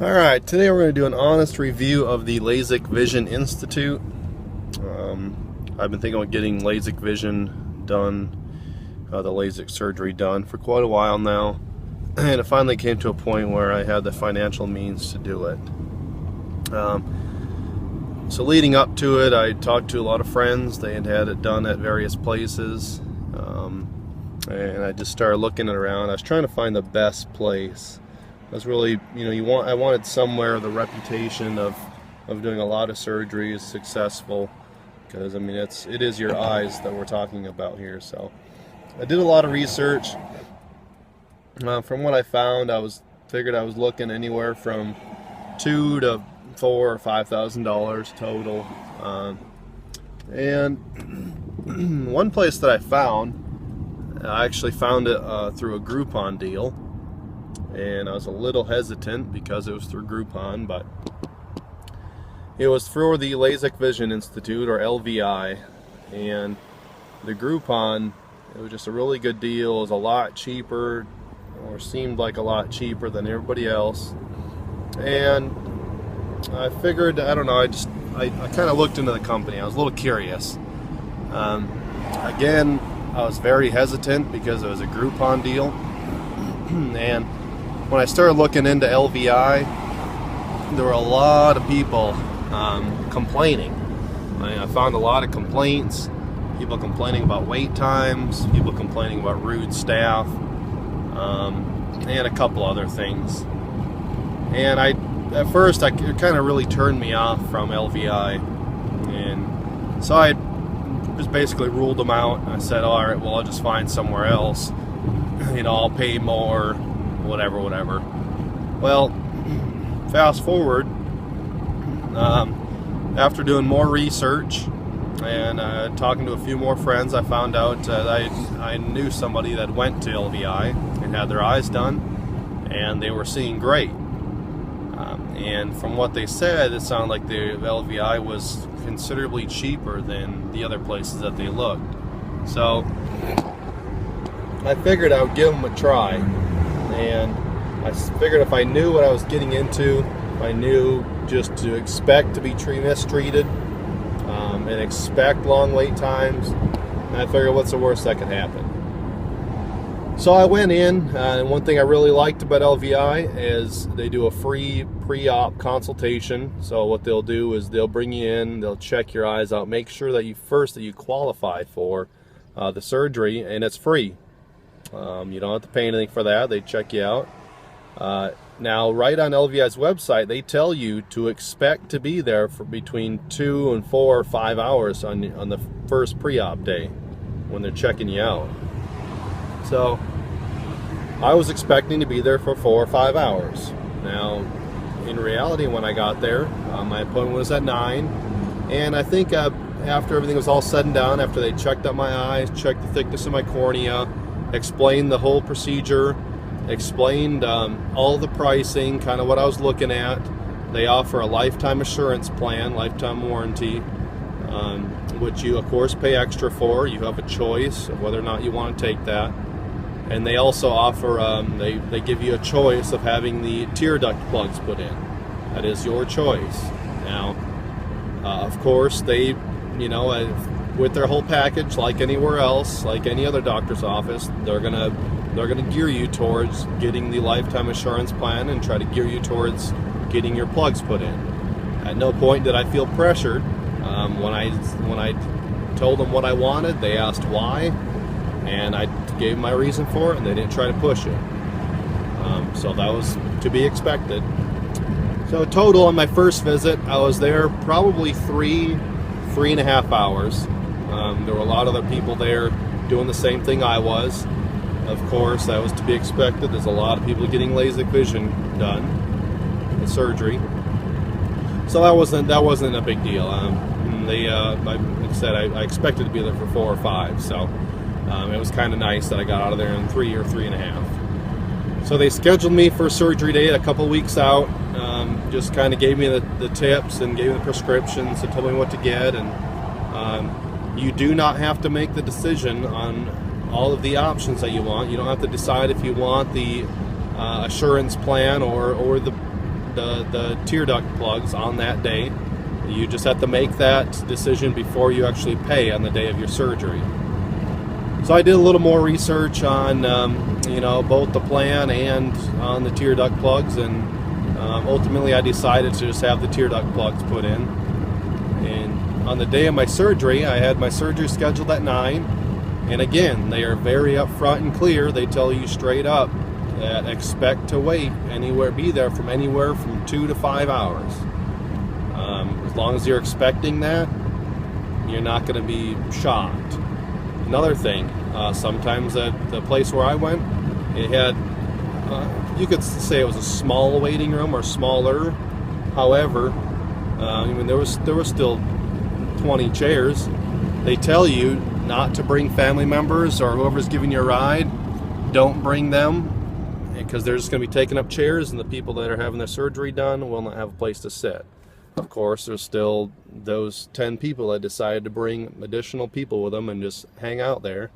Alright, today we're going to do an honest review of the LASIK Vision Institute. I've been thinking of getting LASIK vision done, the LASIK surgery done for quite a while now, and it finally came to a point where I had the financial means to do it. So leading up to it, I talked to a lot of friends. They had it done at various places, and I just started looking around. I was trying to find the best place. I was really, I wanted somewhere the reputation of doing a lot of surgeries, successful, because it is your eyes that we're talking about here. So I did a lot of research. From what I found, figured I was looking anywhere from $2,000 to $4,000 or $5,000 total. And one place that I found, I actually found it through a Groupon deal. And I was a little hesitant because it was through Groupon, but it was for the LASIK Vision Institute, or LVI, and the Groupon, it was just a really good deal. It was a lot cheaper, or seemed like a lot cheaper than everybody else. And I figured, I don't know, I kind of looked into the company. I was a little curious. Again, I was very hesitant because it was a Groupon deal. And when I started looking into LVI, there were a lot of people complaining. I found a lot of complaints, people complaining about wait times, people complaining about rude staff, and a couple other things. And at first, it kind of really turned me off from LVI, and so I just basically ruled them out. I said, all right, well, I'll just find somewhere else. I'll pay more. Whatever. Well, fast forward, after doing more research and talking to a few more friends, I found out that I knew somebody that went to LVI and had their eyes done, and they were seeing great. And from what they said, it sounded like the LVI was considerably cheaper than the other places that they looked. So I figured I would give them a try. And I figured if I knew what I was getting into, if I knew just to expect to be mistreated and expect long wait times, I figured what's the worst that could happen. So I went in, and one thing I really liked about LVI is they do a free pre-op consultation. So what they'll do is they'll bring you in, they'll check your eyes out, make sure that you qualify for the surgery, and it's free. You don't have to pay anything for that. They check you out. Now, right on LVI's website, they tell you to expect to be there for between 2 and 4 or 5 hours on the first pre-op day when they're checking you out. So I was expecting to be there for 4 or 5 hours. Now, in reality, when I got there, my appointment was at 9, and I think after everything was all said and done, after they checked out my eyes, checked the thickness of my cornea, explained the whole procedure, explained all the pricing, kind of what I was looking at. They offer a lifetime assurance plan, lifetime warranty, which you of course pay extra for. You have a choice of whether or not you want to take that. And they also offer, they give you a choice of having the tear duct plugs put in. That is your choice. Now, of course, they, with their whole package, like anywhere else, like any other doctor's office, they're gonna gear you towards getting the lifetime assurance plan and try to gear you towards getting your plugs put in. At no point did I feel pressured. When I told them what I wanted, they asked why, and I gave my reason for it, and they didn't try to push it. So that was to be expected. So total on my first visit, I was there probably 3.5 hours. There were a lot of other people there doing the same thing I was. Of course, that was to be expected. There's a lot of people getting LASIK vision done, the surgery. So that wasn't a big deal. Like I said, I expected to be there for 4 or 5. So it was kind of nice that I got out of there in 3 or 3.5. So they scheduled me for a surgery date a couple weeks out. Just kind of gave me the tips and gave me the prescriptions and told me what to get. And you do not have to make the decision on all of the options that you want. You don't have to decide if you want the assurance plan or the the tear duct plugs on that day. You just have to make that decision before you actually pay on the day of your surgery. So I did a little more research on both the plan and on the tear duct plugs, and ultimately I decided to just have the tear duct plugs put in. And on the day of my surgery, I had my surgery scheduled at 9, and again, they are very upfront and clear. They tell you straight up that expect to wait be there from anywhere from 2 to 5 hours. As long as you're expecting that, you're not going to be shocked. Another thing, sometimes at the place where I went, it had, you could say it was a small waiting room or smaller. However, there was still 20 chairs. They tell you not to bring family members or whoever's giving you a ride. Don't bring them, because they're just going to be taking up chairs, and the people that are having their surgery done will not have a place to sit. Of course, there's still those 10 people that decided to bring additional people with them and just hang out there.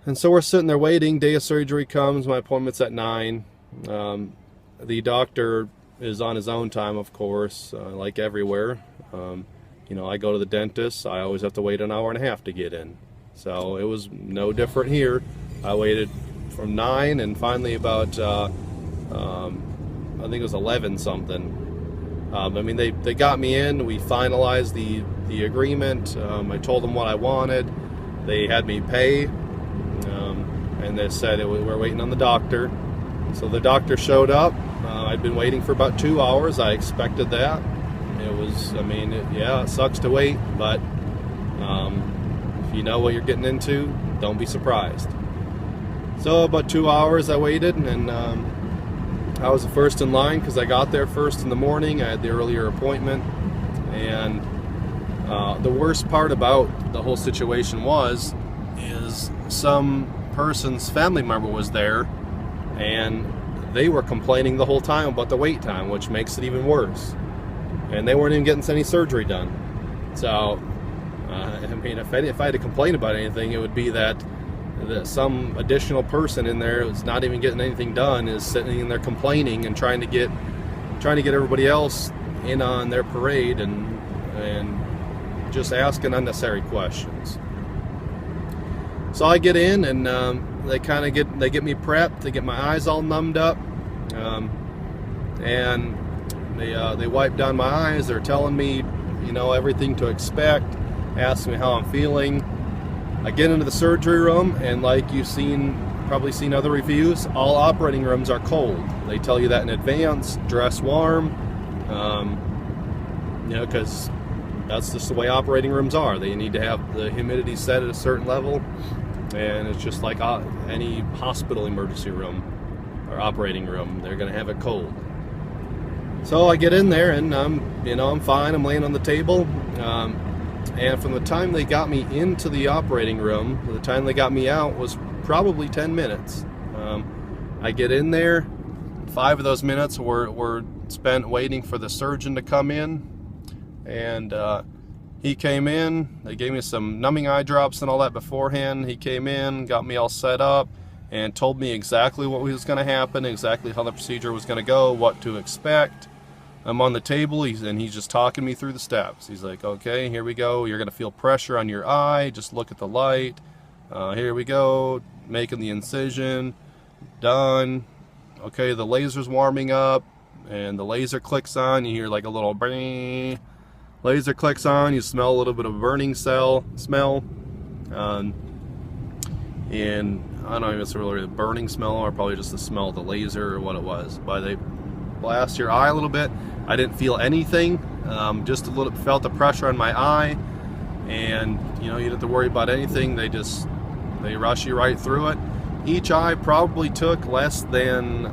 And so we're sitting there waiting. Day of surgery comes. My appointment's at 9. The doctor is on his own time, of course, like everywhere. I go to the dentist. I always have to wait an hour and a half to get in. So it was no different here. I waited from 9, and finally about, I think it was 11 something. They got me in. We finalized the agreement. I told them what I wanted. They had me pay, and they said we're waiting on the doctor. So the doctor showed up. I'd been waiting for about 2 hours. I expected that. It was, it sucks to wait, but if you know what you're getting into, don't be surprised. So about 2 hours I waited, and I was the first in line because I got there first in the morning. I had the earlier appointment, and the worst part about the whole situation is some person's family member was there, and they were complaining the whole time about the wait time, which makes it even worse. And they weren't even getting any surgery done. So, if I had to complain about anything, it would be that some additional person in there who's not even getting anything done is sitting in there complaining and trying to get everybody else in on their parade and just asking unnecessary questions. So I get in, and they get me prepped. They get my eyes all numbed up, and they wipe down my eyes. They're telling me everything to expect, asking me how I'm feeling. I get into the surgery room, and like you've probably seen other reviews, all operating rooms are cold. They tell you that in advance. Dress warm, because that's just the way operating rooms are. They need to have the humidity set at a certain level, and it's just like any hospital emergency room or operating room. They're going to have it cold. So I get in there, and I'm fine. I'm laying on the table. And from the time they got me into the operating room to the time they got me out was probably 10 minutes. I get in there, 5 of those minutes were spent waiting for the surgeon to come in. And he came in, they gave me some numbing eye drops and all that beforehand. He came in, got me all set up, and told me exactly what was going to happen, exactly how the procedure was going to go, what to expect. I'm on the table, and he's just talking me through the steps. He's like, okay, here we go. You're going to feel pressure on your eye. Just look at the light. Here we go. Making the incision. Done. Okay, the laser's warming up, and the laser clicks on. You hear like a little bang. Laser clicks on. You smell a little bit of burning smell. And I don't know if it's really a burning smell or probably just the smell of the laser or what it was. But they blast your eye a little bit. I didn't feel anything, just a little, felt the pressure on my eye, and you didn't have to worry about anything. They rush you right through it. Each eye probably took less than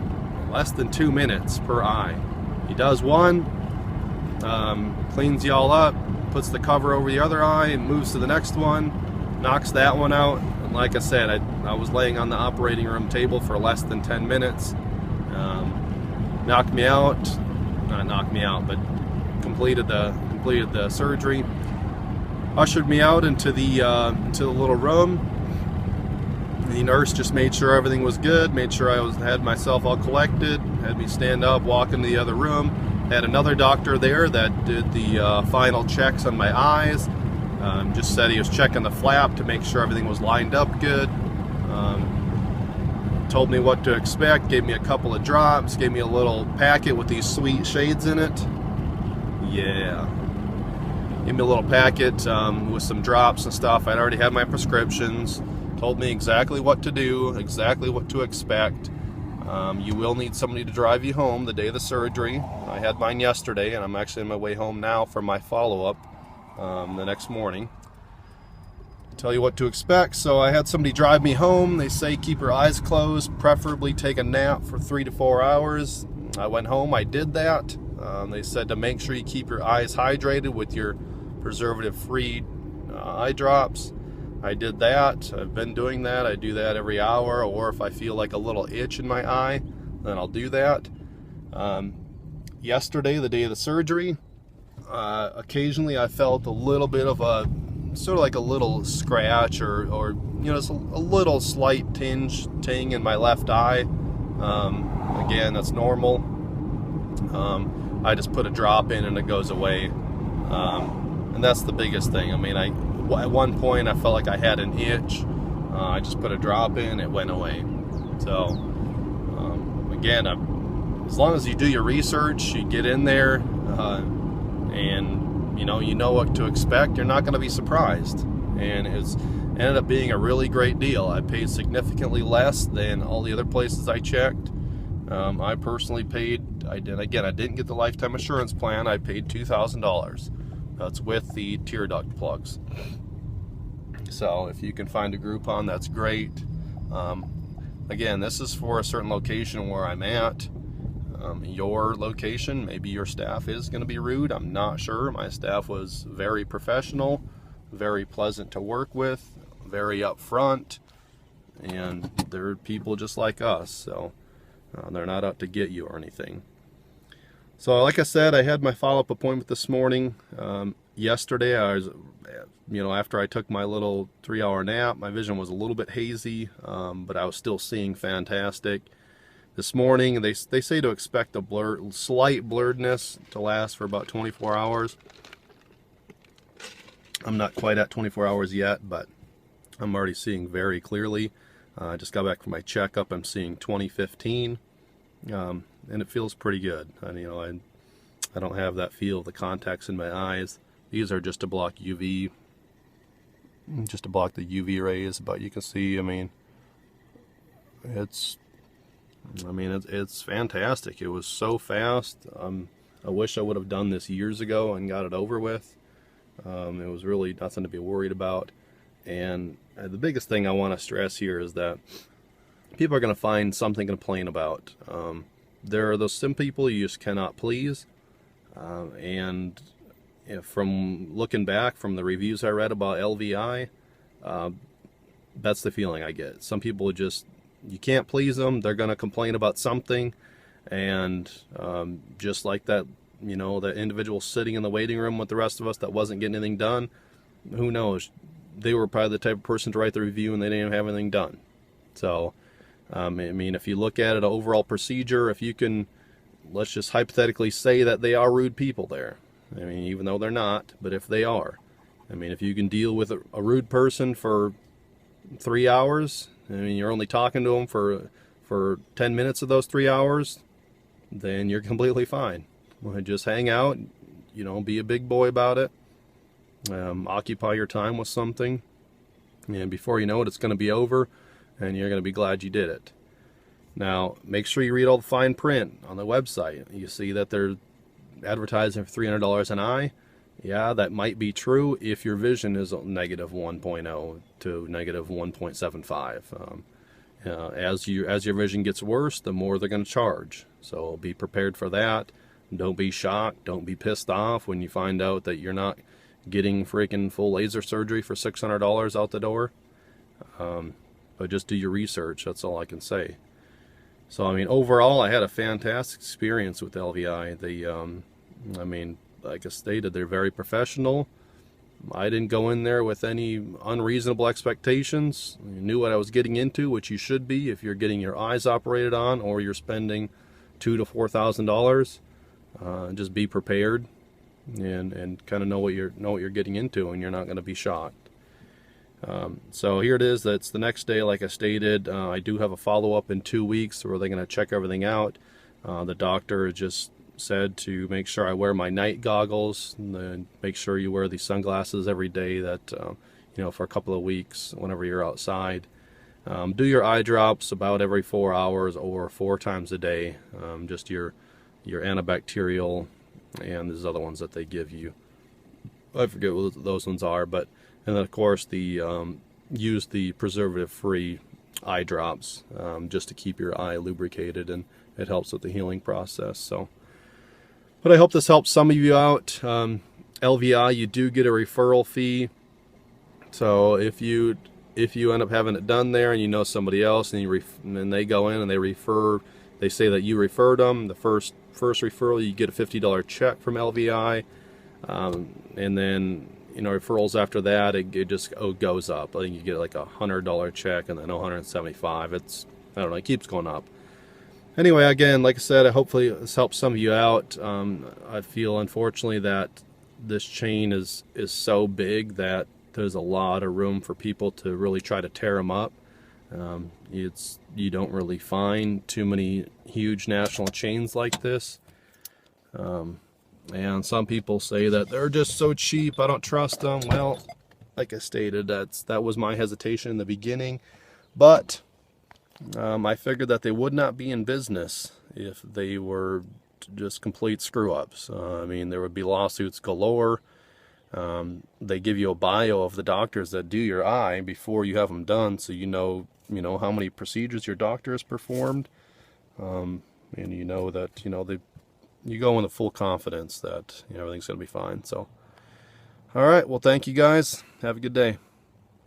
2 minutes per eye. He does one, cleans you all up, puts the cover over the other eye, and moves to the next one, knocks that one out. And like I said, I was laying on the operating room table for less than 10 minutes. Knocked me out, not knocked me out, but completed the surgery. Ushered me out into the little room, The nurse just made sure everything was good, made sure had myself all collected, had me stand up, walk into the other room. Had another doctor there that did the final checks on my eyes. Just said he was checking the flap to make sure everything was lined up good. Told me what to expect, gave me a couple of drops, gave me a little packet with these sweet shades in it. Yeah. Gave me a little packet with some drops and stuff. I'd already had my prescriptions. Told me exactly what to do, exactly what to expect. You will need somebody to drive you home the day of the surgery. I had mine yesterday, and I'm actually on my way home now for my follow-up the next morning. Tell you what to expect. So I had somebody drive me home. They say keep your eyes closed, preferably take a nap for 3 to 4 hours. I went home, I did that. They said to make sure you keep your eyes hydrated with your preservative-free eye drops. I did that. I've been doing that. I do that every hour, or if I feel like a little itch in my eye, then I'll do that. Yesterday, the day of the surgery, occasionally I felt a little bit of a, sort of like a little scratch or you know, just a little slight ting in my left eye. Again, that's normal. I just put a drop in and it goes away. And that's the biggest thing. I mean, at one point I felt like I had an itch. I just put a drop in, it went away. So again, as long as you do your research, you get in there, and you know what to expect, you're not going to be surprised. And it's ended up being a really great deal. I paid significantly less than all the other places I checked. I personally paid, I didn't get the lifetime assurance plan. I paid $2,000. That's with the tear duct plugs. So if you can find a Groupon, that's great. Again, this is for a certain location where I'm at. Your location, maybe your staff is going to be rude. I'm not sure. My staff was very professional, very pleasant to work with, very upfront, and they're people just like us. So they're not out to get you or anything. So like I said, I had my follow-up appointment this morning. Yesterday, I was, after I took my little 3-hour nap, my vision was a little bit hazy, but I was still seeing fantastic. This morning, they say to expect a slight blurredness to last for about 24 hours. I'm not quite at 24 hours yet, but I'm already seeing very clearly. I just got back from my checkup. I'm seeing 20/15, and it feels pretty good. And, I don't have that feel of the contacts in my eyes. These are just to block the UV rays. But you can see, it's fantastic. It was so fast. I wish I would have done this years ago and got it over with. It was really nothing to be worried about. And the biggest thing I want to stress here is that people are going to find something to complain about. There are some people you just cannot please. And from looking back from the reviews I read about LVI, that's the feeling I get. Some people you can't please them. They're going to complain about something. And just like that, the individual sitting in the waiting room with the rest of us that wasn't getting anything done, who knows? They were probably the type of person to write the review and they didn't even have anything done. So, if you look at it, overall procedure, if you can, let's just hypothetically say that they are rude people there. Even though they're not, but if they are, if you can deal with a rude person for 3 hours, you're only talking to them for 10 minutes of those 3 hours, then you're completely fine. Just hang out, be a big boy about it. Occupy your time with something, and before you know it, it's going to be over, and you're going to be glad you did it. Now, make sure you read all the fine print on the website. You see that they're advertising for $300 an eye. Yeah, that might be true if your vision is negative 1.0 to negative 1.75. As your vision gets worse, the more they're going to charge. So be prepared for that. Don't be shocked. Don't be pissed off when you find out that you're not getting freaking full laser surgery for $600 out the door. But just do your research. That's all I can say. So, overall, I had a fantastic experience with LVI. Like I stated, they're very professional. I didn't go in there with any unreasonable expectations. I knew what I was getting into, which you should be if you're getting your eyes operated on or you're spending $2,000 to $4,000. Just be prepared and kind of know what you're getting into, and you're not going to be shocked. So here it is. That's the next day. Like I stated, I do have a follow-up in 2 weeks where they're going to check everything out. The doctor just said to make sure I wear my night goggles, and then make sure you wear these sunglasses every day, that for a couple of weeks whenever you're outside. Do your eye drops about every 4 hours or 4 times a day. Just your antibacterial, and there's other ones that they give you. I forget what those ones are, but and then of course use the preservative-free eye drops, just to keep your eye lubricated, and it helps with the healing process. So, but I hope this helps some of you out. LVI, you do get a referral fee. So if you end up having it done there, and you know somebody else, and they go in and they say that you referred them, the first referral, you get a $50 check from LVI, and then referrals after that, it just goes up. I think you get like a $100 check, and then $175. I don't know, it keeps going up. Anyway, again, like I said, hopefully this helps some of you out. I feel, unfortunately, that this chain is so big that there's a lot of room for people to really try to tear them up. You don't really find too many huge national chains like this. And some people say that they're just so cheap, I don't trust them. Well, like I stated, that was my hesitation in the beginning, but I figured that they would not be in business if they were just complete screw-ups. I mean, there would be lawsuits galore. They give you a bio of the doctors that do your eye before you have them done, so you know how many procedures your doctor has performed, and you know that you go in the full confidence that everything's going to be fine. So, all right, well, thank you guys. Have a good day.